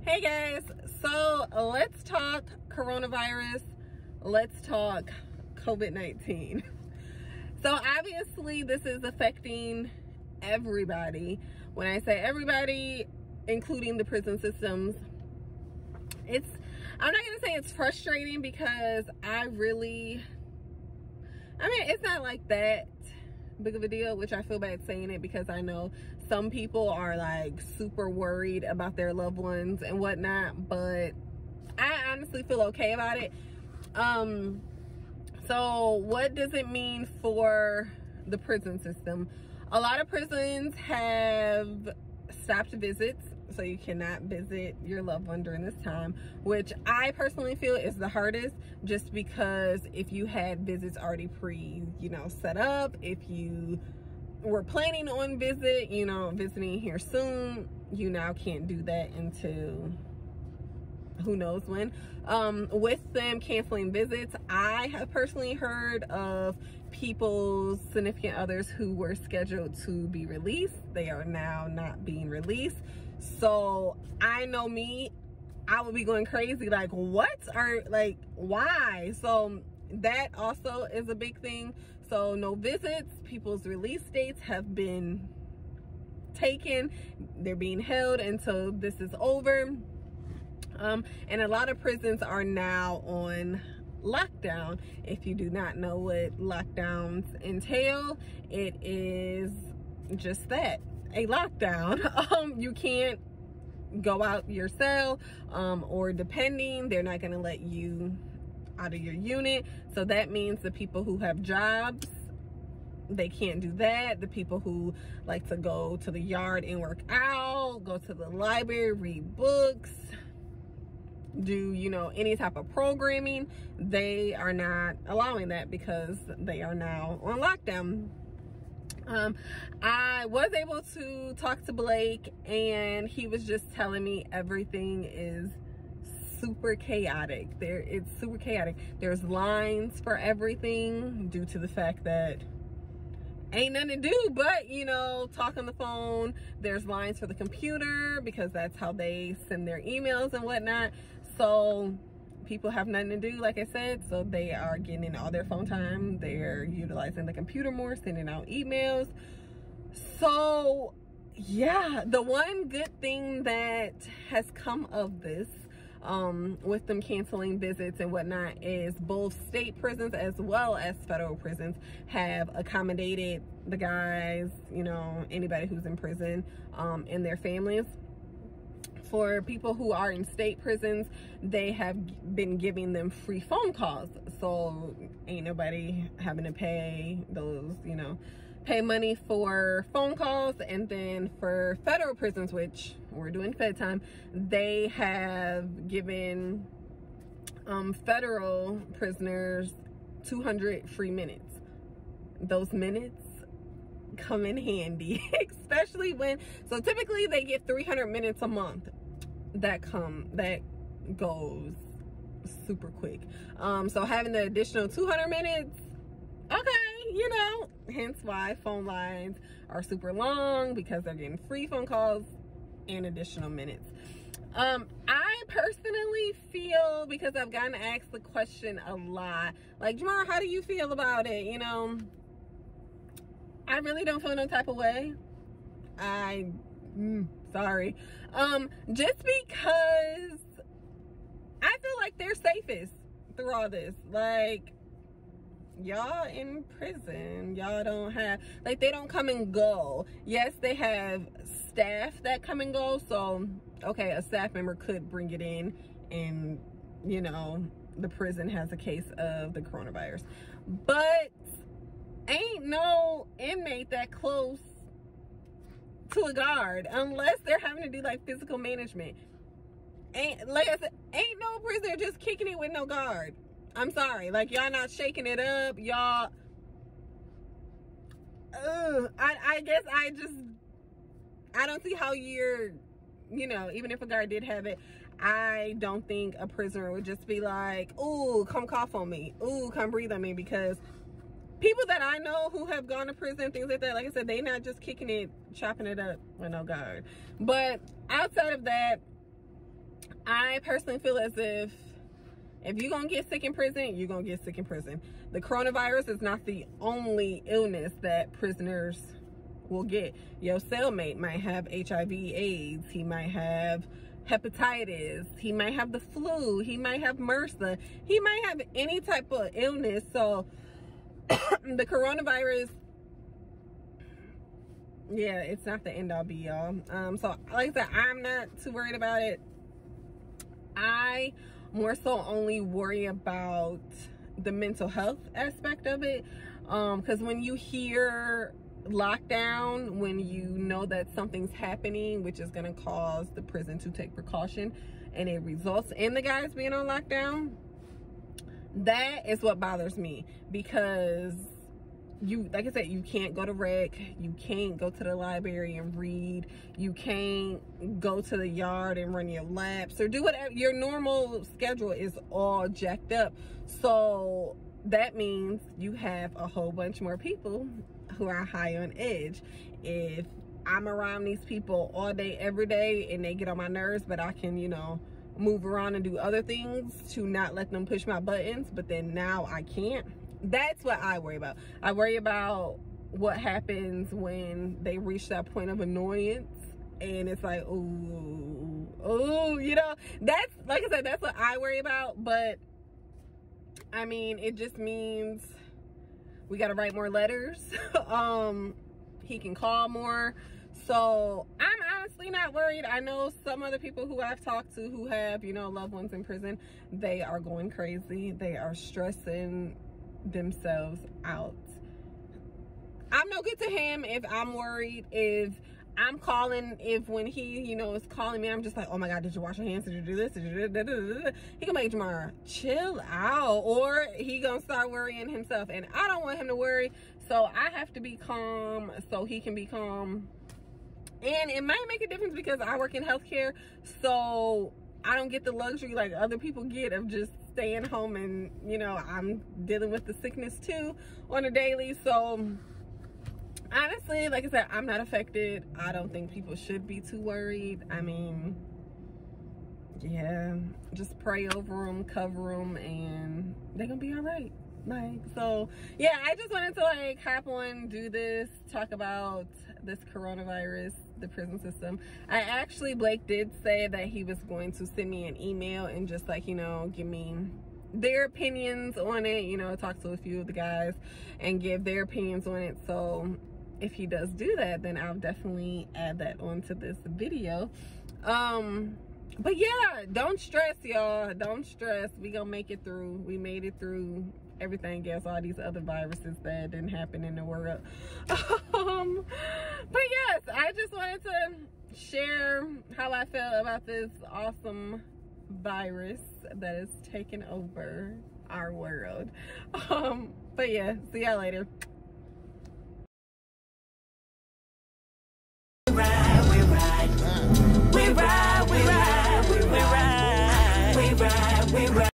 Hey guys, so let's talk coronavirus. Let's talk COVID-19. So obviously this is affecting everybody. When I say everybody, including the prison systems, I'm not gonna say it's frustrating because it's not like that big of a deal, which I feel bad saying it because I know some people are like super worried about their loved ones and whatnot, but I honestly feel okay about it. So what does it mean for the prison system? A lot of prisons have stopped visits, so you cannot visit your loved one during this time, which I personally feel is the hardest, just because if you had visits already set up, if you were planning on visiting here soon, you now can't do that until who knows when. With them canceling visits, I have personally heard of people's significant others who were scheduled to be released. They are now not being released. So I know me, I would be going crazy, like why? So that also is a big thing. So no visits, people's release dates have been taken, they're being held until this is over. And a lot of prisons are now on lockdown. If you do not know what lockdowns entail, it is just that, a lockdown. You can't go out your cell, or depending, they're not going to let you out of your unit. So that means the people who have jobs, they can't do that. The people who like to go to the yard and work out, go to the library, read books, do any type of programming, they are not allowing that because they are now on lockdown. I was able to talk to Blake, and he was just telling me everything is super chaotic. It's super chaotic. There's lines for everything due to the fact that ain't nothing to do but talk on the phone. There's lines for the computer because that's how they send their emails and whatnot. So people have nothing to do, like I said, so they are getting all their phone time. They're utilizing the computer more, sending out emails. So yeah, the one good thing that has come of this, with them canceling visits and whatnot, is both state prisons as well as federal prisons have accommodated the guys, anybody who's in prison, and their families. For people who are in state prisons, they have been giving them free phone calls, so ain't nobody having to pay those, pay money for phone calls. And then for federal prisons, which we're doing Fed time, they have given federal prisoners 200 free minutes. Those minutes come in handy, especially so typically they get 300 minutes a month. That goes super quick. So having the additional 200 minutes, okay, hence why phone lines are super long, because they're getting free phone calls and additional minutes. I personally feel, because I've gotten asked the question a lot, like, Jamar, how do you feel about it? I really don't feel no type of way. Sorry. Just because I feel like they're safest through all this. Like, y'all in prison, y'all don't have, like, they don't come and go. Yes, they have staff that come and go. So, okay, a staff member could bring it in and, the prison has a case of the coronavirus. But ain't no inmate that close to a guard unless they're having to do like physical management. Like I said, ain't no prisoner just kicking it with no guard. I'm sorry, like, y'all not shaking it up, y'all. I guess I don't see how you're, even if a guard did have it, I don't think a prisoner would just be like, ooh, come cough on me, ooh, come breathe on me, because people that I know who have gone to prison, things like that, like I said, they not just kicking it, chopping it up with no guard. But outside of that, I personally feel as if you're gonna get sick in prison, you're gonna get sick in prison. The coronavirus is not the only illness that prisoners will get. Your cellmate might have HIV/AIDS, he might have hepatitis, he might have the flu, he might have MRSA, he might have any type of illness. So the coronavirus, yeah, it's not the end all be all. So like I said, I'm not too worried about it. I more so only worry about the mental health aspect of it, because when you hear lockdown, when you know that something's happening which is going to cause the prison to take precaution and it results in the guys being on lockdown, that is what bothers me. Because you, like I said, you can't go to rec, you can't go to the library and read, you can't go to the yard and run your laps or do whatever. Your normal schedule is all jacked up. So that means you have a whole bunch more people who are high on edge. If I'm around these people all day every day and they get on my nerves, but I can, you know, move around and do other things to not let them push my buttons, but then now I can't. That's what I worry about. I worry about what happens when they reach that point of annoyance and it's like, oh, you know, that's, like I said, that's what I worry about. But I mean, it just means we got to write more letters. He can call more. So I'm honestly not worried. I know some other people who I've talked to who have, you know, loved ones in prison, they are going crazy. They are stressing themselves out. I'm no good to him if I'm worried. If I'm calling, if when he, you know, is calling me, I'm just like, oh my God, did you wash your hands? Did you do this? Did you do? He can make Jamara chill out, or he gonna start worrying himself, and I don't want him to worry. So I have to be calm so he can be calm. And it might make a difference because I work in healthcare, so I don't get the luxury like other people get of just staying home, and you know, I'm dealing with the sickness too on a daily. So honestly, like I said, I'm not affected. I don't think people should be too worried. I mean, yeah, just pray over them, cover them, and they're gonna be all right. Like, so yeah, I just wanted to like hop on, do this, talk about this coronavirus, the prison system. I actually, Blake did say that he was going to send me an email and just like, you know, give me their opinions on it, you know, talk to a few of the guys and give their opinions on it. So if he does do that, then I'll definitely add that onto this video. But yeah, don't stress, y'all. Don't stress. We gonna make it through. We made it through everything else, all these other viruses that didn't happen in the world. But yes, I just wanted to share how I felt about this awesome virus that is taking over our world. But yeah, see y'all later.